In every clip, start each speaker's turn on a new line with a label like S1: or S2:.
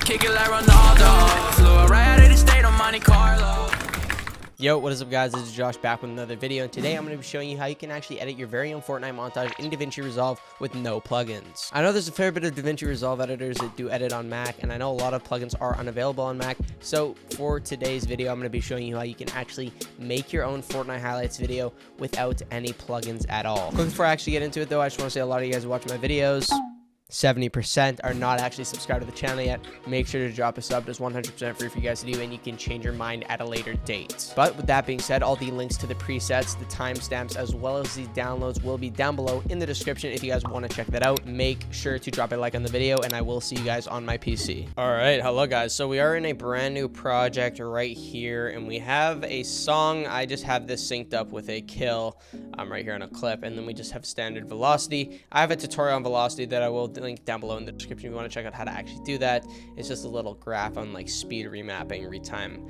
S1: kick it like Ronaldo. Flew right out of the state on Monte Carlo.
S2: Yo, what is up guys, this is Josh back with another video, and today I'm going to be showing you how you can actually edit your very own Fortnite montage in Davinci Resolve with no plugins. I know there's a fair bit of Davinci Resolve editors that do edit on Mac, and I know a lot of plugins are unavailable on Mac, so for today's video I'm going to be showing you how you can actually make your own Fortnite highlights video without any plugins at all. Quick before I actually get into it though, I just want to say a lot of you guys watch my videos. 70% are not actually subscribed to the channel yet. Make sure to drop a sub. It's 100% free for you guys to do, and you can change your mind at a later date. But with that being said, all the links to the presets, the timestamps, as well as the downloads will be down below in the description if you guys want to check that out. Make sure to drop a like on the video, and I will see you guys on my PC. All right, hello guys. So we are in a brand new project right here, and we have a song. I just have this synced up with a kill right here on a clip, and then we just have standard velocity. I have a tutorial on velocity that I will link down below in the description if you want to check out how to actually do that. It's just a little graph on like speed remapping, retime,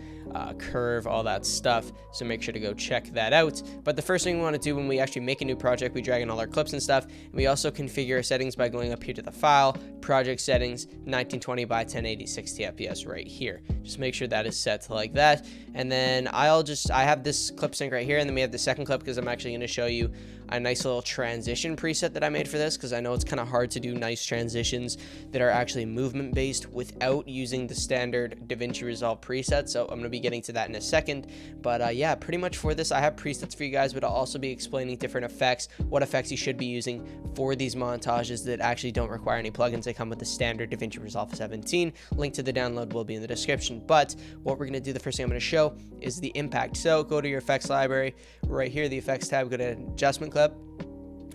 S2: curve, all that stuff, so make sure to go check that out. But the first thing we want to do when we actually make a new project, we drag in all our clips and stuff, and we also configure our settings by going up here to the file, project settings, 1920 by 1080 60 fps right here. Just make sure that is set to like that, and then I have this clip sync right here, and then we have the second clip because I'm actually going to show you a nice little transition preset that I made for this, because I know it's kind of hard to do nice transitions that are actually movement based without using the standard Davinci Resolve preset. So I'm going to be getting to that in a second, but yeah, pretty much for this I have presets for you guys, but I'll also be explaining different effects, what effects you should be using for these montages that actually don't require any plugins. They come with the standard Davinci Resolve 17. Link to the download will be in the description. But what we're going to do, the first thing I'm going to show is the impact. So go to your effects library right here, the effects tab, go to adjustment clip.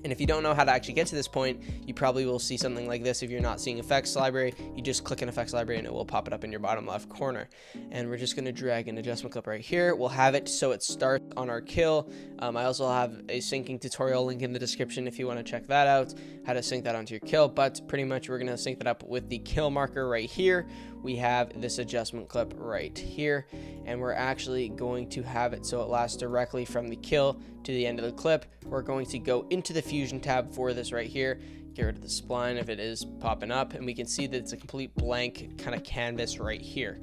S2: And if you don't know how to actually get to this point, you probably will see something like this. If you're not seeing effects library, you just click an effects library and it will pop it up in your bottom left corner. And we're just going to drag an adjustment clip right here. We'll have it so it starts on our kill. I also have a syncing tutorial link in the description if you want to check that out, how to sync that onto your kill. But pretty much we're going to sync that up with the kill marker right here. We have this adjustment clip right here, and we're actually going to have it so it lasts directly from the kill to the end of the clip. We're going to go into the fusion tab for this right here, get rid of the spline if it is popping up, and we can see that it's a complete blank kind of canvas right here.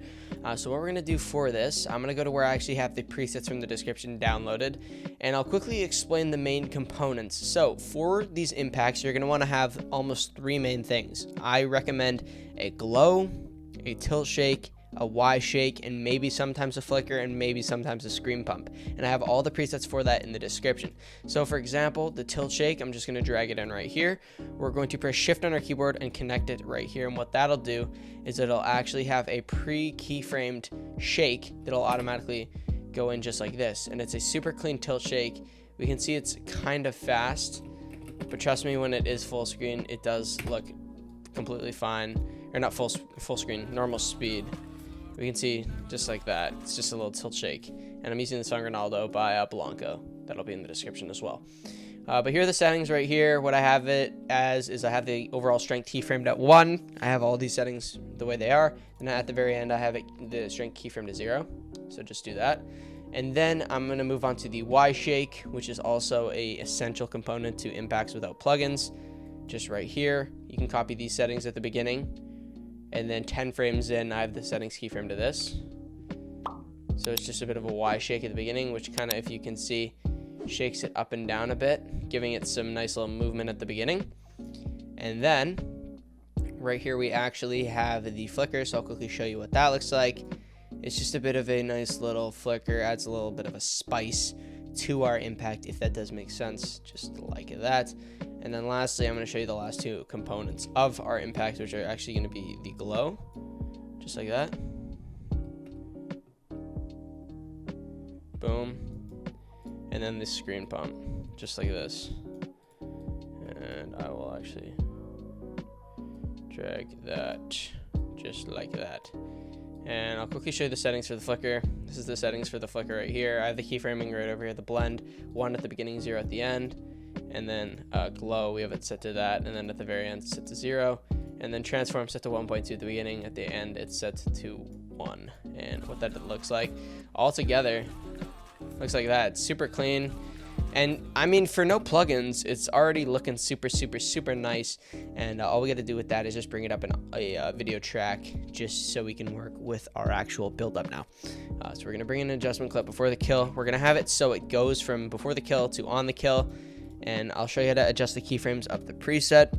S2: So what we're going to do for this, I'm going to go to where I actually have the presets from the description downloaded, and I'll quickly explain the main components. So for these impacts, you're going to want to have almost three main things. I recommend a glow, a tilt shake, a Y shake, and maybe sometimes a flicker, and maybe sometimes a screen pump. And I have all the presets for that in the description. So for example, the tilt shake, I'm just going to drag it in right here. We're going to press shift on our keyboard and connect it right here, and what that'll do is it'll actually have a pre-keyframed shake that'll automatically go in just like this, and it's a super clean tilt shake. We can see it's kind of fast, but trust me, when it is full screen it does look completely fine. Or not full screen, normal speed. We can see just like that. It's just a little tilt shake. And I'm using the song Ronaldo by Blanco. That'll be in the description as well. But here are the settings right here. What I have it as is I have the overall strength keyframed at 1. I have all these settings the way they are. And at the very end I have the strength keyframed to 0. So just do that. And then I'm going to move on to the Y shake, which is also a essential component to impacts without plugins. Just right here. You can copy these settings at the beginning. And then 10 frames in, I have the settings keyframe to this. So it's just a bit of a Y shake at the beginning, which kind of, if you can see, shakes it up and down a bit, giving it some nice little movement at the beginning. And then right here we actually have the flicker, so I'll quickly show you what that looks like. It's just a bit of a nice little flicker, adds a little bit of a spice to our impact, if that does make sense, just like that. And then lastly, I'm going to show you the last two components of our impact, which are actually going to be the glow, just like that. Boom. And then the screen pump, just like this. And I will actually drag that just like that. And I'll quickly show you the settings for the flicker. This is the settings for the flicker right here. I have the keyframing right over here, the blend, 1 at the beginning, 0 at the end. And then glow, we have it set to that, and then at the very end it's set to 0, and then transform set to 1.2 at the beginning, at the end it's set to 1. And what that looks like all together looks like that. It's super clean. And I mean, for no plugins, it's already looking super nice. And all we got to do with that is just bring it up in a video track, just so we can work with our actual build up now. So we're going to bring in an adjustment clip before the kill. We're going to have it so it goes from before the kill to on the kill. And I'll show you how to adjust the keyframes of the preset.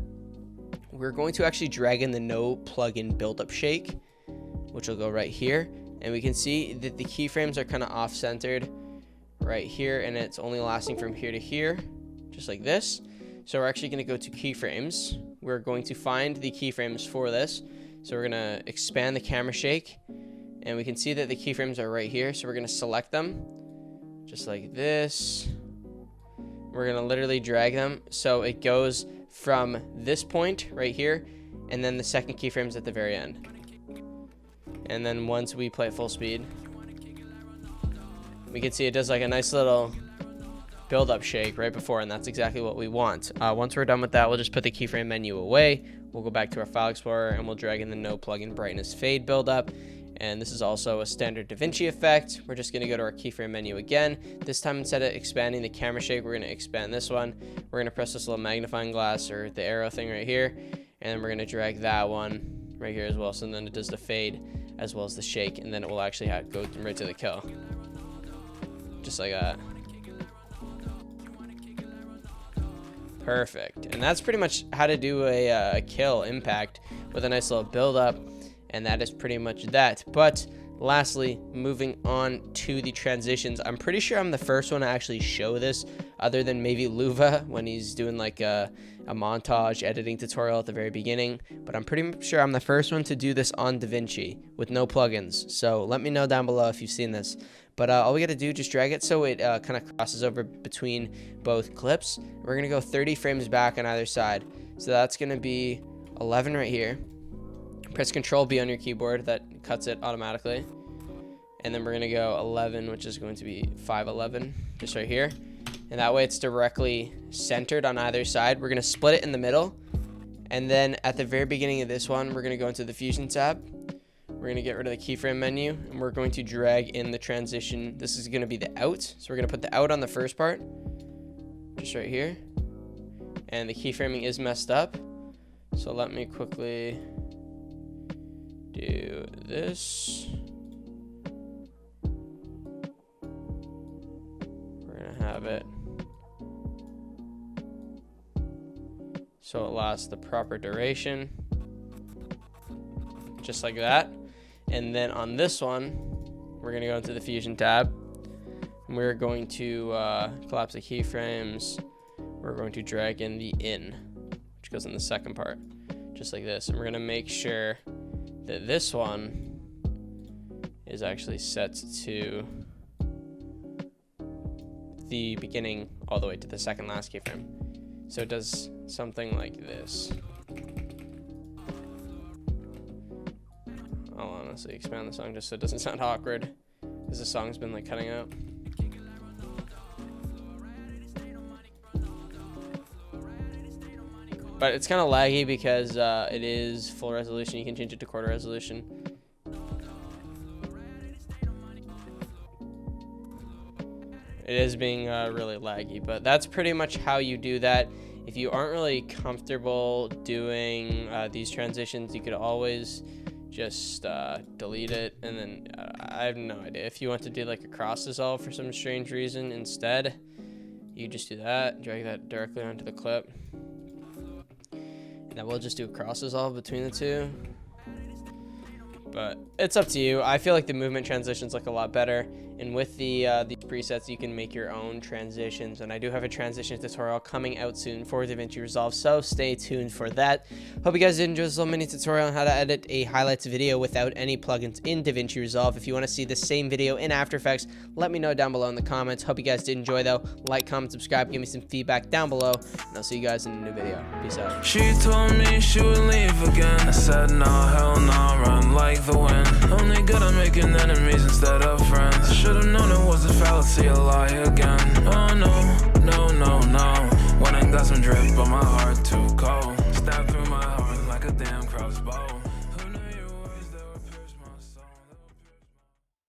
S2: We're going to actually drag in the no plugin build up shake, which will go right here. And we can see that the keyframes are kind of off centered right here, and it's only lasting from here to here, just like this. So we're actually going to go to keyframes. We're going to find the keyframes for this. So we're going to expand the camera shake, and we can see that the keyframes are right here. So we're going to select them just like this. We're going to literally drag them so it goes from this point right here, and then the second keyframe's at the very end. And then once we play at full speed, we can see it does like a nice little build up shake right before, and that's exactly what we want. Once we're done with that, we'll just put the keyframe menu away. We'll go back to our file explorer, and we'll drag in the no plugin brightness fade build up. And this is also a standard Davinci effect. We're just going to go to our keyframe menu again. This time, instead of expanding the camera shake, we're going to expand this one. We're going to press this little magnifying glass or the arrow thing right here, and then we're going to drag that one right here as well. So then it does the fade as well as the shake, and then it will actually go right to the kill. Just like that. Perfect. And that's pretty much how to do a kill impact with a nice little build up, and that is pretty much that. But lastly, moving on to the transitions, I'm pretty sure I'm the first one to actually show this, other than maybe Luva when he's doing like a montage editing tutorial at the very beginning. But I'm pretty sure I'm the first one to do this on Davinci with no plugins. So let me know down below if you've seen this. But all we got to do, just drag it so it kind of crosses over between both clips. We're going to go 30 frames back on either side. So that's going to be 11 right here. Press Control B on your keyboard. That cuts it automatically. And then we're going to go 11, which is going to be 511, just right here. And that way it's directly centered on either side. We're going to split it in the middle. And then at the very beginning of this one, we're going to go into the Fusion tab. We're going to get rid of the keyframe menu, and we're going to drag in the transition. This is going to be the out. So we're going to put the out on the first part, just right here. And the keyframing is messed up. So let me quickly do this. We're going to have it so it lasts the proper duration, just like that. And then on this one, we're going to go into the Fusion tab, and we're going to collapse the keyframes. We're going to drag in the in, which goes in the second part, just like this. And we're going to make sure that this one is actually set to the beginning all the way to the second last keyframe. So it does something like this. I'll honestly expand the song just so it doesn't sound awkward, because the song's been like cutting out. But it's kind of laggy because it is full resolution. You can change it to quarter resolution. It is being really laggy, but that's pretty much how you do that. If you aren't really comfortable doing these transitions, you could always just delete it, and then I have no idea. If you want to do like a cross dissolve for some strange reason instead, you just do that, drag that directly onto the clip, and then we'll just do a cross dissolve between the two. But it's up to you. I feel like the movement transitions look a lot better, and with these presets you can make your own transitions, and I do have a transition tutorial coming out soon for Davinci Resolve, so stay tuned for that. Hope you guys did enjoy this little mini tutorial on how to edit a highlights video without any plugins in Davinci Resolve. If you want to see the same video in After Effects, let me know down below in the comments. Hope you guys did enjoy though. Like, comment, subscribe, give me some feedback down below, and I'll see you guys in a new video. Peace out.
S1: She told me she would leave again. I said no, hell no, run like the wind. Only good at making enemies instead of friends. Should've known it was a fallacy, a lie again.